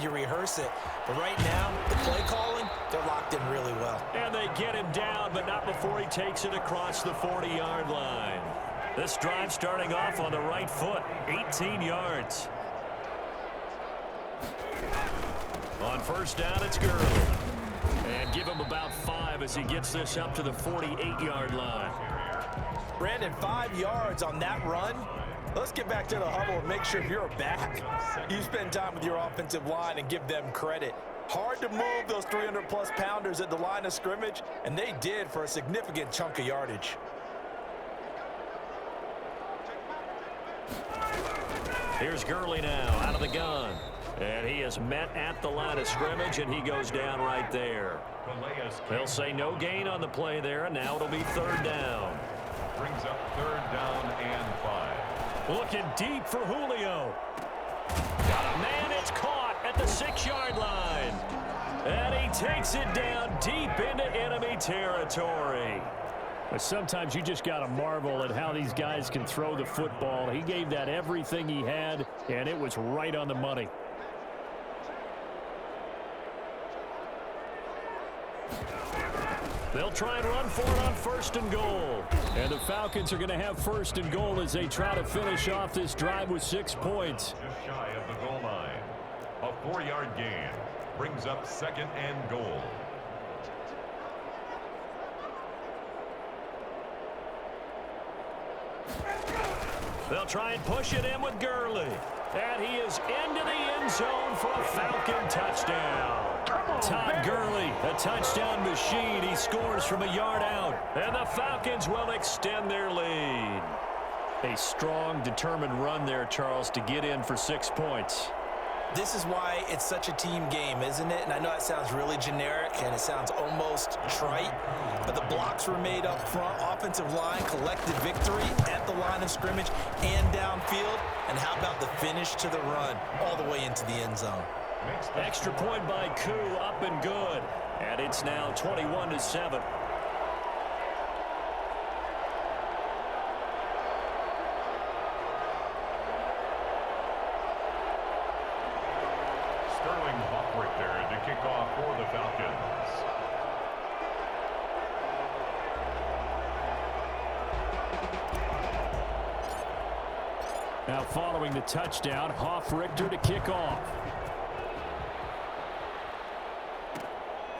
You rehearse it, but right now, the play calling, they're locked in really well. And they get him down, but not before he takes it across the 40-yard line. This drive starting off on the right foot, 18 yards. On first down, it's Gurley. And give him about 5 as he gets this up to the 48-yard line. Brandon, 5 yards on that run. Let's get back to the huddle and make sure you're back. You spend time with your offensive line and give them credit. Hard to move those 300-plus pounders at the line of scrimmage, and they did for a significant chunk of yardage. Here's Gurley now out of the gun. And he is met at the line of scrimmage, and he goes down right there. They'll say no gain on the play there, and now it'll be third down. Brings up third down and 5. Looking deep for Julio. Man, it's caught at the 6-yard line. And he takes it down deep into enemy territory. But sometimes you just got to marvel at how these guys can throw the football. He gave that everything he had, and it was right on the money. They'll try and run for it on first and goal. And the Falcons are going to have first and goal as they try to finish off this drive with 6 points. Just shy of the goal line. A 4-yard gain brings up second and goal. They'll try and push it in with Gurley. And he is into the end zone for a Falcon touchdown. Todd Gurley, a touchdown machine. He scores from a yard out. And the Falcons will extend their lead. A strong, determined run there, Charles, to get in for 6 points. This is why it's such a team game, isn't it? And I know it sounds really generic and it sounds almost trite, but the blocks were made up front. Offensive line collected victory at the line of scrimmage and downfield. And how about the finish to the run all the way into the end zone? Extra point by Koo, up and good. And it's now 21-7. To kick off for the Falcons. Now following the touchdown, Hoff-Richter to kick off.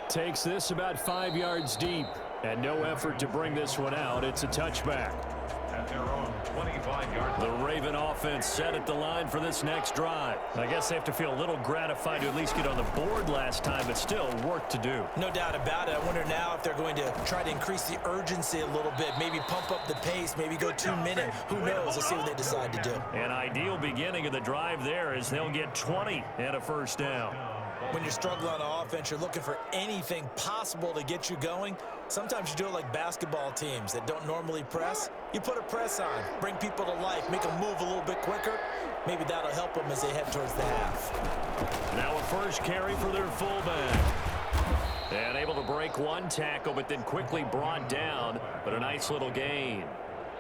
Takes this about 5 yards deep. And no effort to bring this one out. It's a touchback. At their own 25-yard line. The Raven offense set at the line for this next drive. I guess they have to feel a little gratified to at least get on the board last time, but still work to do. No doubt about it. I wonder now if they're going to try to increase the urgency a little bit, maybe pump up the pace, maybe go 2-minute. Who knows? Let's see what they decide to do. An ideal beginning of the drive there is they'll get 20 and a first down. When you're struggling on offense, you're looking for anything possible to get you going. Sometimes you do it like basketball teams that don't normally press. You put a press on, bring people to life, make them move a little bit quicker. Maybe that'll help them as they head towards the half. Now a first carry for their fullback. And able to break one tackle, but then quickly brought down. But a nice little gain.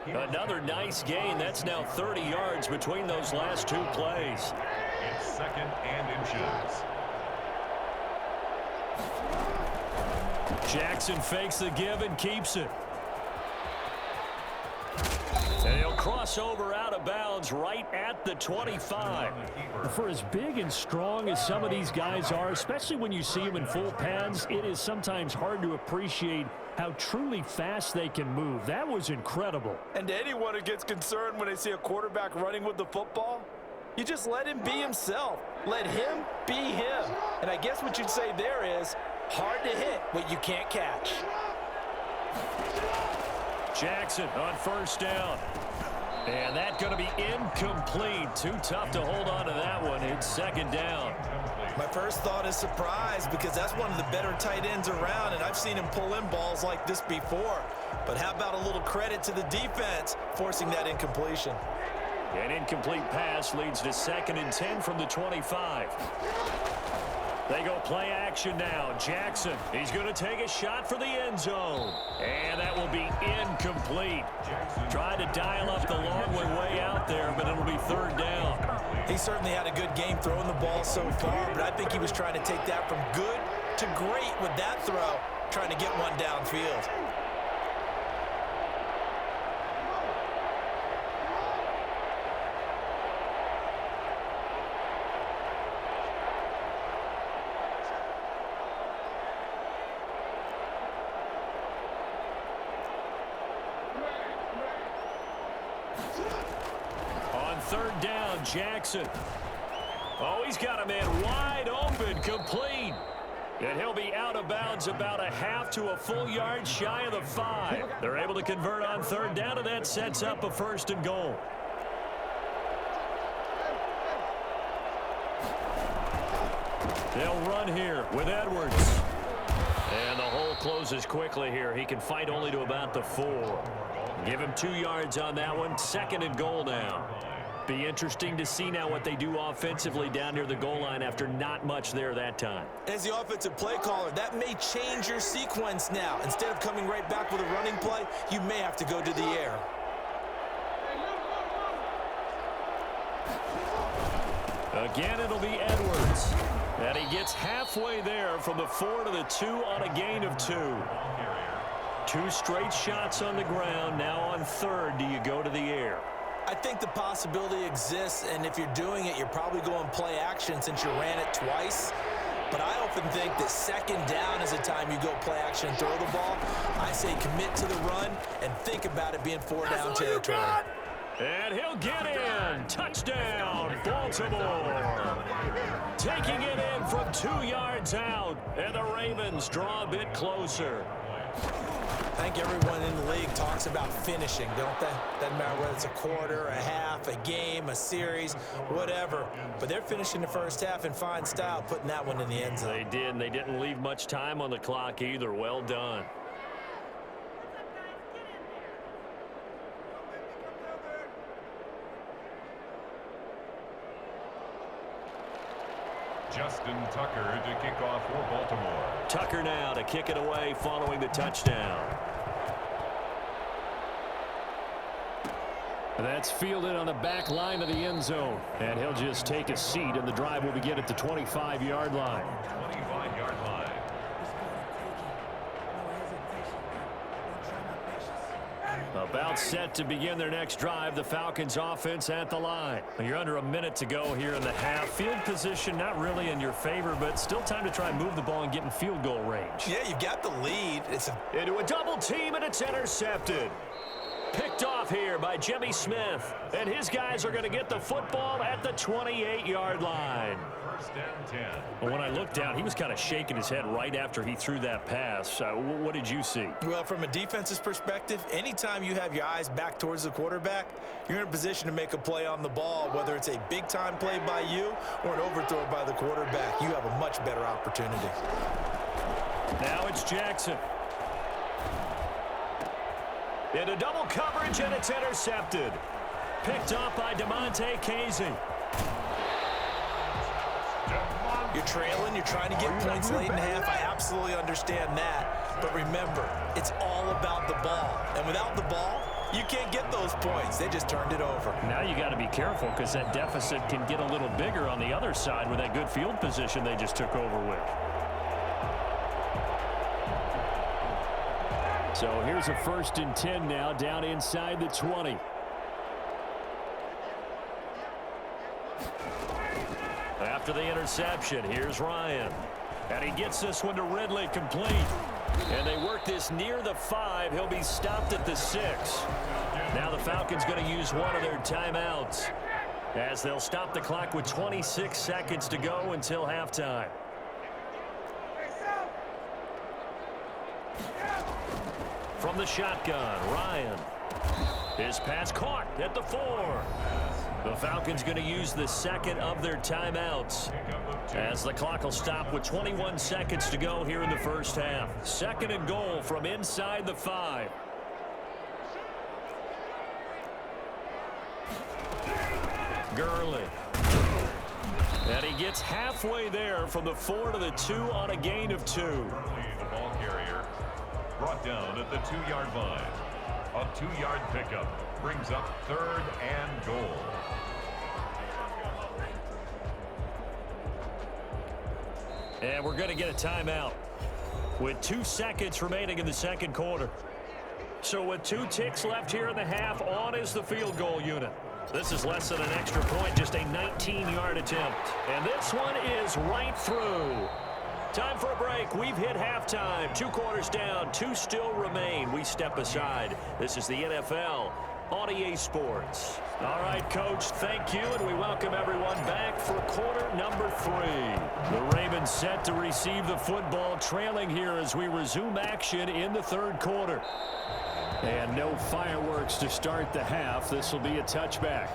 Another nice gain. That's now 30 yards between those last 2 plays. It's second and inches. Jackson fakes the give and keeps it. And he'll cross over out of bounds right at the 25. For as big and strong as some of these guys are, especially when you see them in full pads, it is sometimes hard to appreciate how truly fast they can move. That was incredible. And anyone who gets concerned when they see a quarterback running with the football, you just let him be himself. Let him be him. And I guess what you'd say there is, hard to hit what you can't catch. Jackson on first down. And that's going to be incomplete. Too tough to hold on to that one. It's second down. My first thought is surprise because that's one of the better tight ends around, and I've seen him pull in balls like this before. But how about a little credit to the defense forcing that incompletion? An incomplete pass leads to second and 10 from the 25. They go play action now. Jackson, he's going to take a shot for the end zone. And that will be incomplete. Tried to dial up the long one way out there, but it'll be third down. He certainly had a good game throwing the ball so far, but I think he was trying to take that from good to great with that throw, trying to get one downfield. On third down, Jackson. Oh, he's got a man wide open, complete. And he'll be out of bounds about a half to a full yard shy of the 5. They're able to convert on third down, and that sets up a 1st and goal. They'll run here with Edwards. And the hole closes quickly here. He can fight only to about the 4. Give him 2 yards on that one. 2nd and goal now. Be interesting to see now what they do offensively down near the goal line after not much there that time. As the offensive play caller, that may change your sequence now. Instead of coming right back with a running play, you may have to go to the air. Again, it'll be Edwards. And he gets halfway there from the 4 to the 2 on a gain of 2. 2 straight shots on the ground. Now on third, do you go to the air? I think the possibility exists, and if you're doing it, you're probably going play action since you ran it twice. But I often think that 2nd down is the time you go play action and throw the ball. I say commit to the run and think about it being 4 down territory. And he'll get in. Touchdown, Baltimore. Taking it in from 2 yards out. And the Ravens draw a bit closer. I think everyone in the league talks about finishing, don't they? Doesn't matter whether it's a quarter, a half, a game, a series, whatever. But they're finishing the first half in fine style, putting that one in the end zone. They did, and they didn't leave much time on the clock either. Well done. Justin Tucker to kick off for Baltimore. Tucker now to kick it away following the touchdown. That's fielded on the back line of the end zone. And he'll just take a seat, and the drive will begin at the 25-yard line. 25-yard line. About set to begin their next drive. The Falcons offense at the line. You're under a minute to go here in the half. Field position not really in your favor, but still time to try and move the ball and get in field goal range. Yeah, you've got the lead. Into a double team, and it's intercepted. Picked off here by Jimmy Smith. And his guys are going to get the football at the 28-yard line. 1st and 10. Well, when I looked down, he was kind of shaking his head right after he threw that pass. What did you see? Well, from a defense's perspective, anytime you have your eyes back towards the quarterback, you're in a position to make a play on the ball, whether it's a big-time play by you or an overthrow by the quarterback. You have a much better opportunity. Now it's Jackson. Into double coverage, and it's intercepted. Picked off by DeMonte Casey. You're trailing, you're trying to get points late in half. I absolutely understand that. But remember, it's all about the ball. And without the ball, you can't get those points. They just turned it over. Now you got to be careful because that deficit can get a little bigger on the other side with that good field position they just took over with. So here's a 1st and 10 now down inside the 20. After the interception, here's Ryan. And he gets this one to Ridley, complete. And they work this near the 5. He'll be stopped at the 6. Now the Falcons going to use one of their timeouts, as they'll stop the clock with 26 seconds to go until halftime. From the shotgun, Ryan. His pass caught at the 4. The Falcons going to use the 2nd of their timeouts, as the clock will stop with 21 seconds to go here in the first half. 2nd and goal from inside the 5. Gurley. And he gets halfway there from the 4 to the 2 on a gain of 2. The ball carrier brought down at the 2-yard line. A 2-yard pickup brings up 3rd and goal. And we're going to get a timeout with 2 seconds remaining in the second quarter. So with 2 ticks left here in the half, on is the field goal unit. This is less than an extra point, just a 19-yard attempt. And this one is right through. Time for a break. We've hit halftime. 2 quarters down, 2 still remain. We step aside. This is the NFL on EA Sports. All right, Coach, thank you, and we welcome everyone back for quarter number 3. The Ravens set to receive the football, trailing here as we resume action in the third quarter. And no fireworks to start the half. This will be a touchback.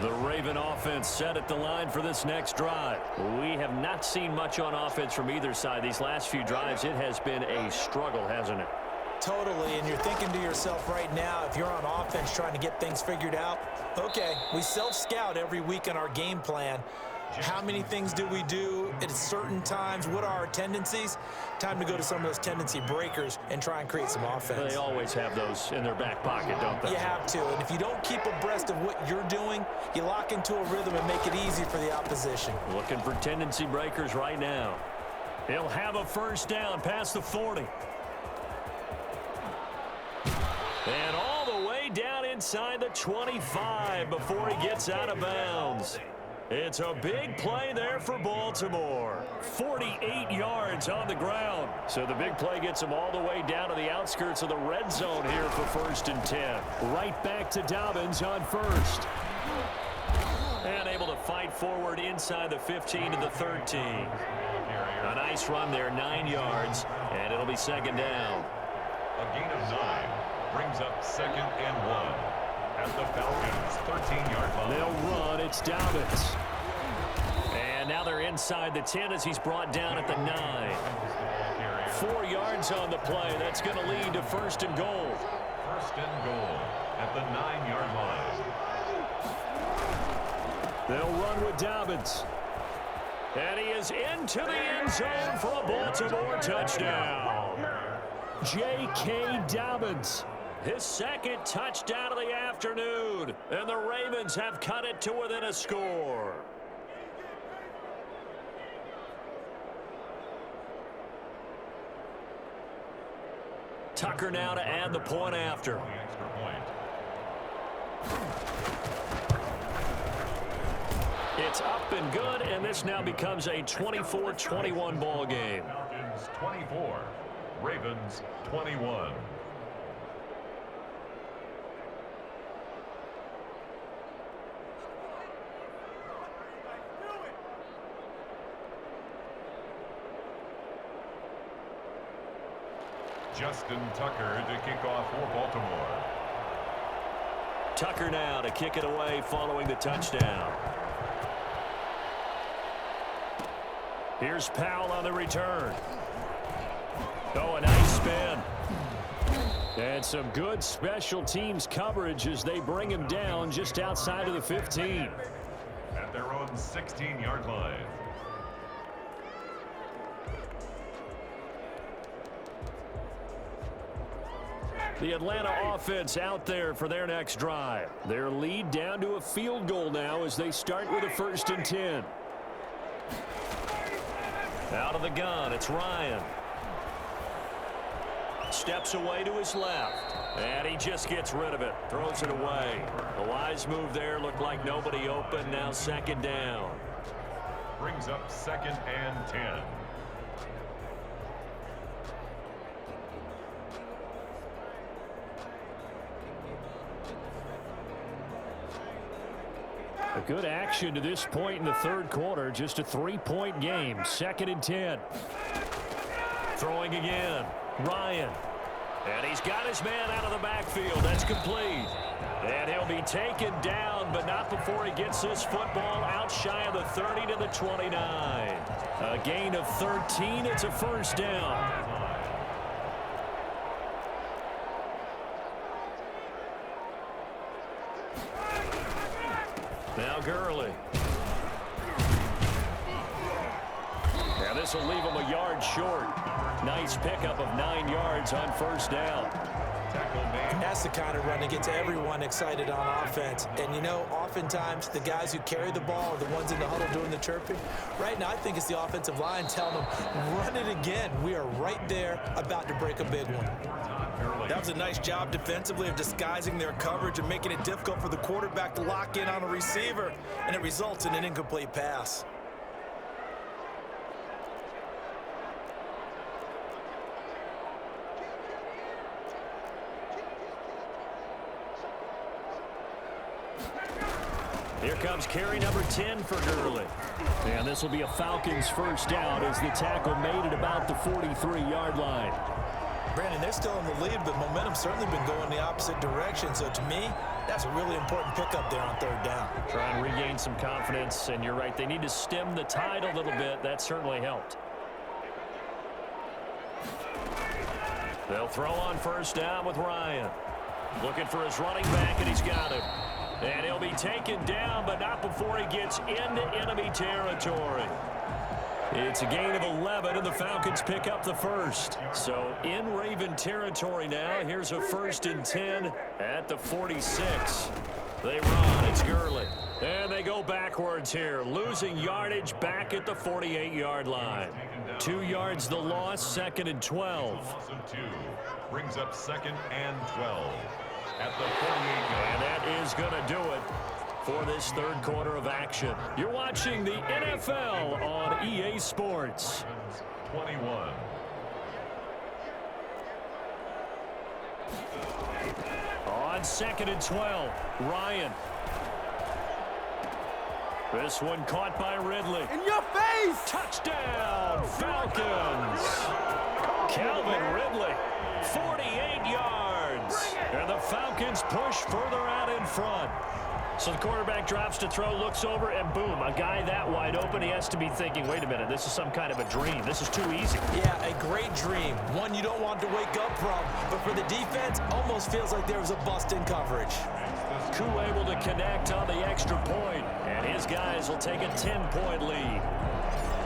The Raven offense set at the line for this next drive. We have not seen much on offense from either side. These last few drives, it has been a struggle, hasn't it? Totally, and you're thinking to yourself right now, if you're on offense trying to get things figured out, okay, we self-scout every week in our game plan. How many things do we do at certain times? What are our tendencies? Time to go to some of those tendency breakers and try and create some offense. They always have those in their back pocket, don't they? You have to, and if you don't keep abreast of what you're doing, you lock into a rhythm and make it easy for the opposition. Looking for tendency breakers right now. He'll have a first down past the 40. And all the way down inside the 25 before he gets out of bounds. It's a big play there for Baltimore. 48 yards on the ground. So the big play gets him all the way down to the outskirts of the red zone here for 1st and 10. Right back to Dobbins on first. And able to fight forward inside the 15 to the 13. A nice run there, 9 yards, and it'll be 2nd down. A gain of 9 brings up 2nd and 1. At the Falcons' 13-yard line. They'll run. It's Dobbins. And now they're inside the 10 as he's brought down at the 9. 4 yards on the play. That's going to lead to 1st and goal. 1st and goal at the 9-yard line. They'll run with Dobbins. And he is into the end zone for a Baltimore touchdown. J.K. Dobbins. His 2nd touchdown of the afternoon. And the Ravens have cut it to within a score. Tucker now to add the point after. It's up and good, and this now becomes a 24-21 ball game. Falcons 24, Ravens 21. Justin Tucker to kick off for Baltimore. Tucker now to kick it away following the touchdown. Here's Powell on the return. Oh, a nice spin. And some good special teams coverage as they bring him down just outside of the 15. At their own 16-yard line. The Atlanta offense out there for their next drive. Their lead down to a field goal now as they start with a 1st and 10. Out of the gun, it's Ryan. Steps away to his left. And he just gets rid of it. Throws it away. A wise move there. Looked like nobody open. Now 2nd down. Brings up 2nd and 10. A good action to this point in the third quarter. Just a 3-point game. 2nd and 10. Throwing again. Ryan. And he's got his man out of the backfield. That's complete. And he'll be taken down, but not before he gets this football out shy of the 30 to the 29. A gain of 13. It's a 1st down. Now Gurley. Now this will leave him a yard short. Nice pickup of 9 yards on 1st down. Tackle made. That's the kind of run that gets everyone excited on offense. And, you know, oftentimes the guys who carry the ball are the ones in the huddle doing the chirping. Right now, I think it's the offensive line telling them, run it again. We are right there about to break a big one. That was a nice job defensively of disguising their coverage and making it difficult for the quarterback to lock in on a receiver, and it results in an incomplete pass. Here comes carry number 10 for Gurley. And this will be a Falcons first down as the tackle made it about the 43-yard line. Brandon, they're still in the lead, but momentum's certainly been going the opposite direction. So to me, that's a really important pickup there on third down. Try and regain some confidence, and you're right, they need to stem the tide a little bit. That certainly helped. They'll throw on first down with Ryan. Looking for his running back, and he's got him. And he'll be taken down, but not before he gets into enemy territory. It's a gain of 11, and the Falcons pick up the first. So in Raven territory now. Here's a 1st and 10 at the 46. They run. It's Gurley. And they go backwards here, losing yardage back at the 48-yard line. 2 yards the loss, 2nd and 12. Loss of 2 brings up 2nd and 12 at the 48-yard. And that is going to do it for this third quarter of action. You're watching the NFL on EA Sports. 21. On 2nd and 12, Ryan. This one caught by Ridley. In your face! Touchdown, Falcons! Calvin Ridley, 48 yards. And the Falcons push further out in front. So the quarterback drops to throw, looks over, and boom, a guy that wide open. He has to be thinking, wait a minute, this is some kind of a dream. This is too easy. Yeah, a great dream. One you don't want to wake up from. But for the defense, almost feels like there was a bust in coverage. Koo able to connect on the extra point, and his guys will take a 10-point lead.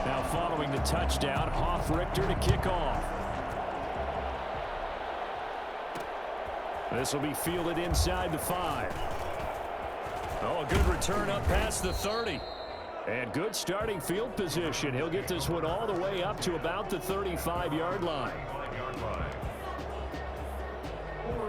Now following the touchdown, Richter to kick off. This will be fielded inside the 5. Oh, a good return up past the 30. And good starting field position. He'll get this one all the way up to about the 35-yard line.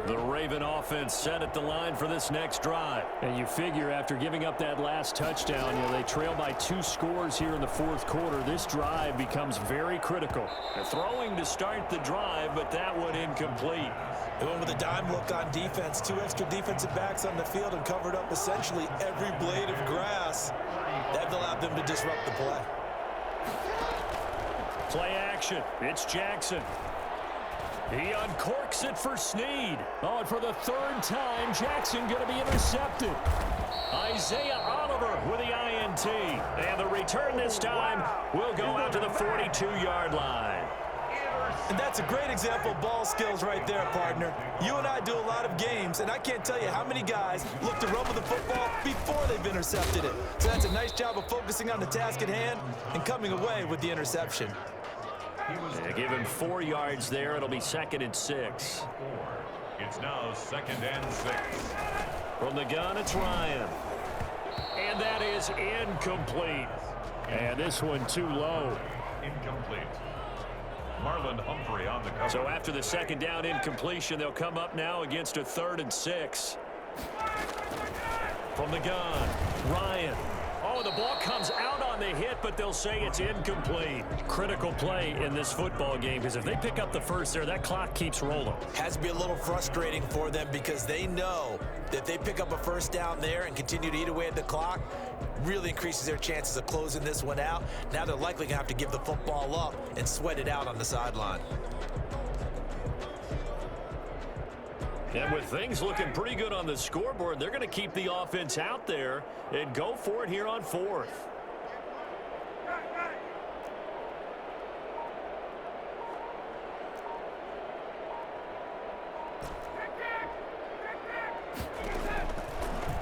The Raven offense set at the line for this next drive. And you figure after giving up that last touchdown, you know, they trail by 2 scores here in the fourth quarter. This drive becomes very critical. They're throwing to start the drive, but that one incomplete. They went with a dime look on defense. 2 extra defensive backs on the field and covered up essentially every blade of grass. That allowed them to disrupt the play. Play action. It's Jackson. He uncorks it for Snead. Oh, and for the 3rd time, Jackson going to be intercepted. Isaiah Oliver with the INT. And the return this time will go out to the 42-yard line. And that's a great example of ball skills right there, partner. You and I do a lot of games, and I can't tell you how many guys look to run with the football before they've intercepted it. So that's a nice job of focusing on the task at hand and coming away with the interception. They give him 4 yards there. It'll be 2nd and 6. It's now 2nd and 6. From the gun, it's Ryan. And that is incomplete. And this one too low. Incomplete. Marlon Humphrey on the cover. So after the 2nd down incompletion, they'll come up now against a 3rd and 6. From the gun, Ryan. Oh, the ball comes out on the hit, but they'll say it's incomplete. Critical play in this football game, because if they pick up the first there, that clock keeps rolling. Has to be a little frustrating for them because they know that if they pick up a first down there and continue to eat away at the clock, really increases their chances of closing this one out. Now they're likely going to have to give the football up and sweat it out on the sideline. And with things looking pretty good on the scoreboard, they're going to keep the offense out there and go for it here on 4th.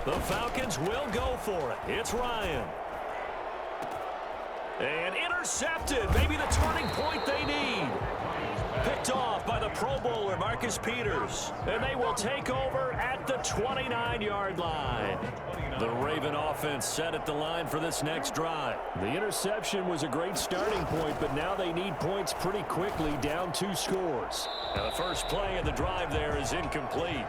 The Falcons will go for it. It's Ryan. And intercepted. Maybe the turning point they need. Picked off by the Pro Bowler, Marcus Peters. And they will take over at the 29-yard line. The Raven offense set at the line for this next drive. The interception was a great starting point, but now they need points pretty quickly, down 2 scores. Now the first play of the drive there is incomplete.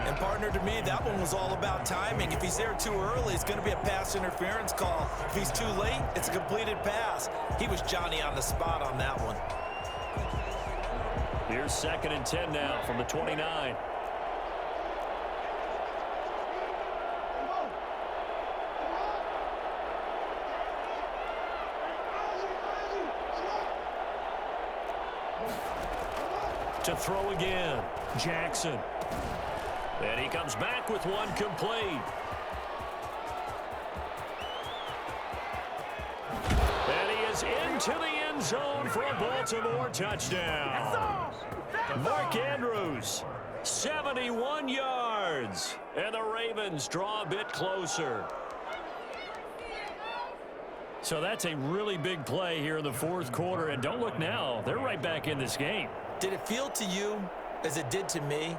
And partner, to me, that one was all about timing. If he's there too early, it's going to be a pass interference call. If he's too late, it's a completed pass. He was Johnny on the spot on that one. Here's 2nd and 10 now from the 29. To throw again, Jackson. And he comes back with one complete. And he is into the end zone for a Baltimore touchdown. Mark Andrews, 71 yards. And the Ravens draw a bit closer. So that's a really big play here in the 4th quarter. And don't look now, they're right back in this game. Did it feel to you, as it did to me,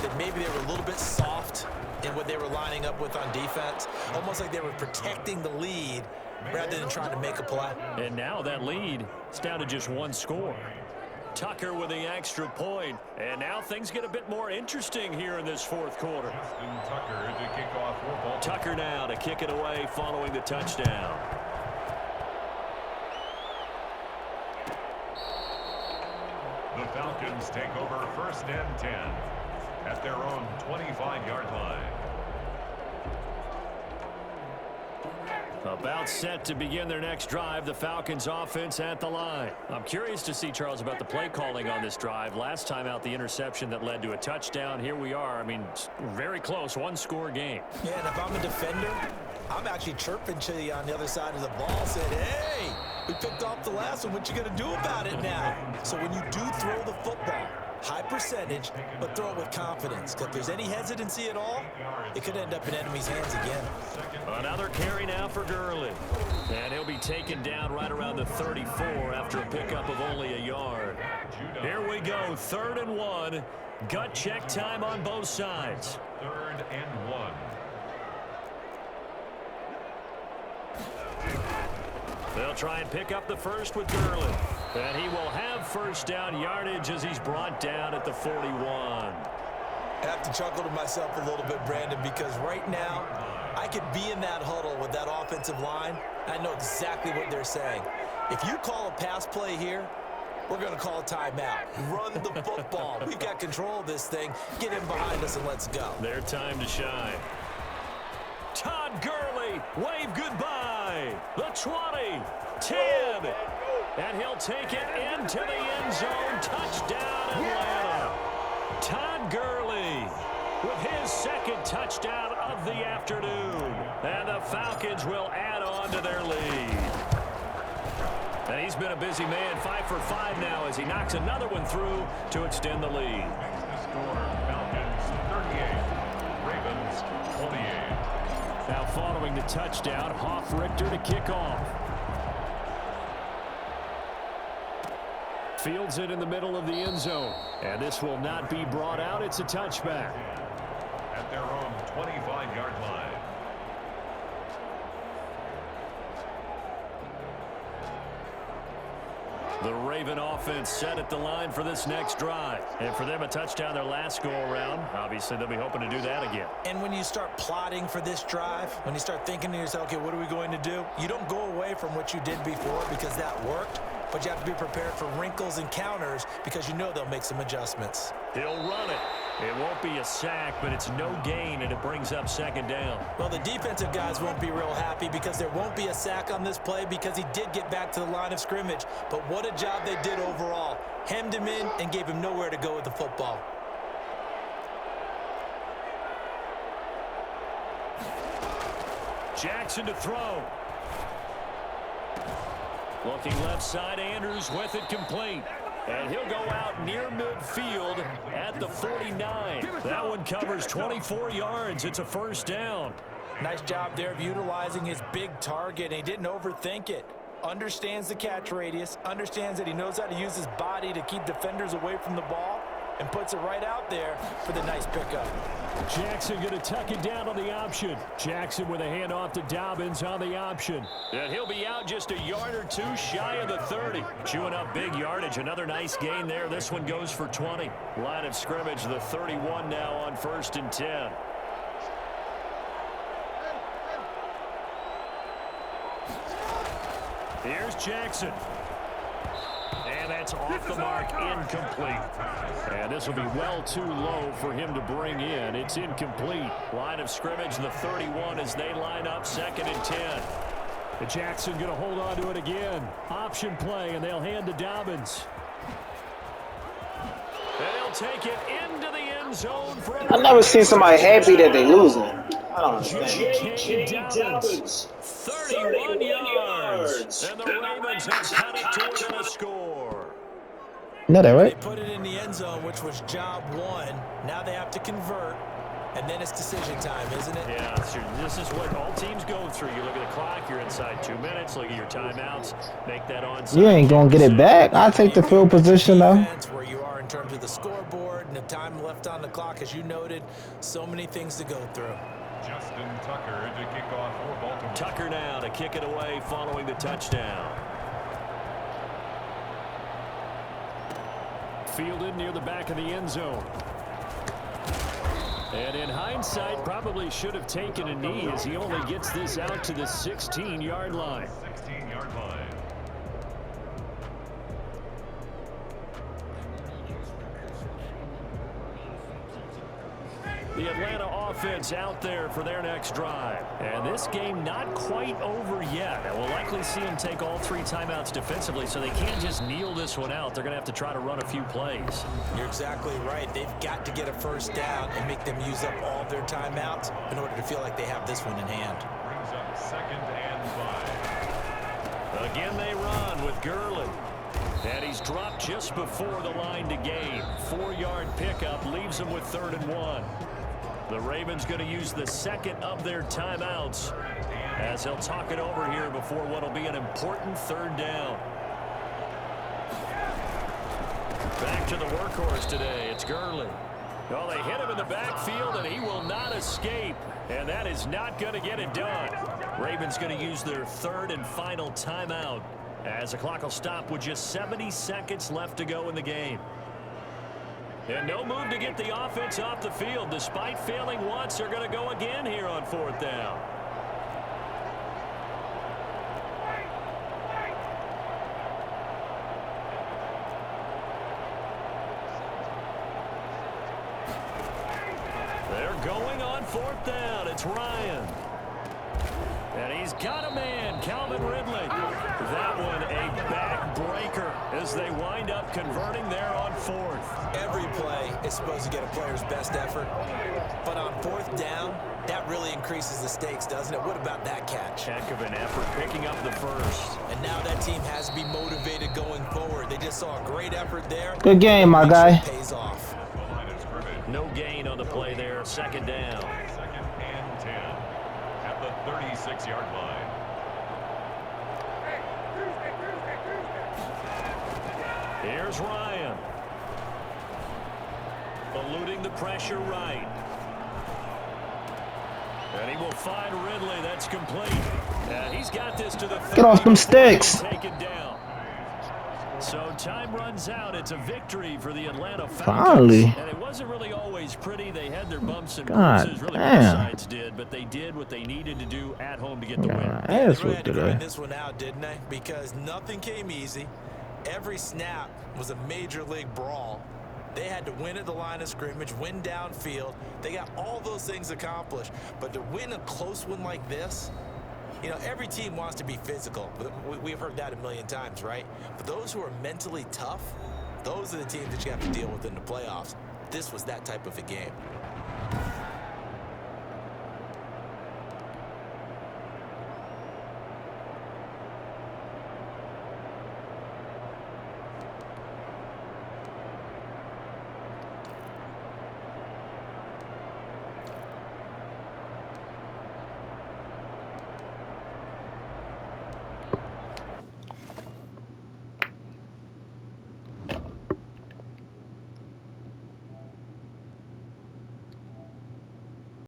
that maybe they were a little bit soft in what they were lining up with on defense? Almost like they were protecting the lead rather than trying to make a play. And now that lead is down to just 1 score. Tucker with the extra point. And now things get a bit more interesting here in this 4th quarter. Tucker to kick off for Baltimore. Tucker now to kick it away following the touchdown. The Falcons take over 1st and 10 at their own 25-yard line. About set to begin their next drive, the Falcons offense at the line. I'm curious to see, Charles, about the play calling on this drive. Last time out, the interception that led to a touchdown. Here we are. I mean, very close, 1-score game. Yeah, and if I'm a defender, I'm actually chirping to you on the other side of the ball, saying, hey, we picked off the last one. What you going to do about it now? So when you do throw the football, high percentage, but throw it with confidence. Because if there's any hesitancy at all, it could end up in enemy's hands again. Another carry now for Gurley. And he'll be taken down right around the 34 after a pickup of only a yard. Here we go, 3rd and 1. Gut check time on both sides. 3rd and 1. They'll try and pick up the first with Gurley. And he will have first down yardage as he's brought down at the 41. I have to chuckle to myself a little bit, Brandon, because right now I could be in that huddle with that offensive line. I know exactly what they're saying. If you call a pass play here, we're going to call a timeout. Run the football. We've got control of this thing. Get him behind us and let's go. Their time to shine. Todd Gurley, wave goodbye. The 20, 10, and he'll take it into the end zone. Touchdown, Atlanta. Todd Gurley with his 2nd touchdown of the afternoon. And the Falcons will add on to their lead. And he's been a busy man, 5 for 5 now as he knocks another one through to extend the lead. The score, Falcons 38, Ravens 28. Now following the touchdown, Hoff-Richter to kick off. Fields it in the middle of the end zone. And this will not be brought out. It's a touchback. At their own 25-yard line. The Raven offense set at the line for this next drive. And for them, a touchdown their last go-around. Obviously, they'll be hoping to do that again. And when you start plotting for this drive, when you start thinking to yourself, okay, what are we going to do? You don't go away from what you did before because that worked, but you have to be prepared for wrinkles and counters because you know they'll make some adjustments. He'll run it. It won't be a sack, but it's no gain, and it brings up 2nd down. Well, the defensive guys won't be real happy because there won't be a sack on this play because he did get back to the line of scrimmage. But what a job they did overall. Hemmed him in and gave him nowhere to go with the football. Jackson to throw. Looking left side, Andrews with it complete. And he'll go out near midfield at the 49. That one covers 24 yards. It's a first down. Nice job there of utilizing his big target. He didn't overthink it. understands the catch radius, understands that he knows how to use his body to keep defenders away from the ball, and puts it right out there for the nice pickup. Jackson going to tuck it down on the option. Jackson with a handoff to Dobbins on the option. And he'll be out just a yard or two shy of the 30. Chewing up big yardage. Another nice gain there. This one goes for 20. Line of scrimmage, the 31 now on 1st and 10. Here's Jackson. And that's off the mark, incomplete. And this will be well too low for him to bring in. It's incomplete. Line of scrimmage, the 31 as they line up, 2nd and 10. And Jackson going to hold on to it again. Option play, and they'll hand to Dobbins. They'll take it into the end zone for a... I've never seen somebody happy that they losing. I don't understand. Dobbins, 31 yards. And the Ravens have cut it to within a score. No, that right? They put it in the end zone, which was job one. Now they have to convert, and then it's decision time, isn't it? Yeah, this is what all teams go through. You look at the clock, you're inside 2 minutes, look at your timeouts, make that onside. You ain't going to get it back. I'll take the field position, though. Where you are in terms of the scoreboard and the time left on the clock, as you noted, so many things to go through. Justin Tucker to kick off for Baltimore. Tucker now to kick it away following the touchdown. Fielded near the back of the end zone. And in hindsight, probably should have taken a knee as he only gets this out to the 16-yard line. 16-yard line. The Atlanta offense out there for their next drive. And this game not quite over yet. And we'll likely see them take all 3 timeouts defensively, so they can't just kneel this one out. They're going to have to try to run a few plays. You're exactly right. They've got to get a first down and make them use up all their timeouts in order to feel like they have this one in hand. Brings up 2nd and 5. Again, they run with Gurley. And he's dropped just before the line to gain. 4-yard pickup leaves him with 3rd and 1. The Ravens going to use the 2nd of their timeouts as they'll talk it over here before what will be an important 3rd down. Back to the workhorse today. It's Gurley. Well, they hit him in the backfield, and he will not escape. And that is not going to get it done. Ravens going to use their 3rd and final timeout as the clock will stop with just 70 seconds left to go in the game. And no move to get the offense off the field. Despite failing once, they're going to go again here on 4th down. They're going on 4th down. It's Ryan. And he's got a man, Calvin Ridley. That one a back-breaker as they wind up converting there on 4th. Every play is supposed to get a player's best effort. But on 4th down, that really increases the stakes, doesn't it? What about that catch? Heck of an effort picking up the first. And now that team has to be motivated going forward. They just saw a great effort there. Good game, my guy. Pays off. No gain on the play there. 2nd down. 2nd and 10 at the 36-yard line. Here's Ryan. Eluding the pressure right. And he will find Ridley. That's complete. And he's got this to the 30. Get off them sticks. Take it down. So time runs out. It's a victory for the Atlanta Falcons. Finally. And it wasn't really always pretty. They had their bumps and God bruises. Really damn. both sides did, but they did what they needed to do at home to get the win. Ass They really whooped had to today. grind this one out, didn't they? Because nothing came easy. Every snap was a major league brawl. They had to win at the line of scrimmage, win downfield. They got all those things accomplished. But to win a close one like this, you know, every team wants to be physical. We've heard that a million times, right? But those who are mentally tough, those are the teams that you have to deal with in the playoffs. This was that type of a game.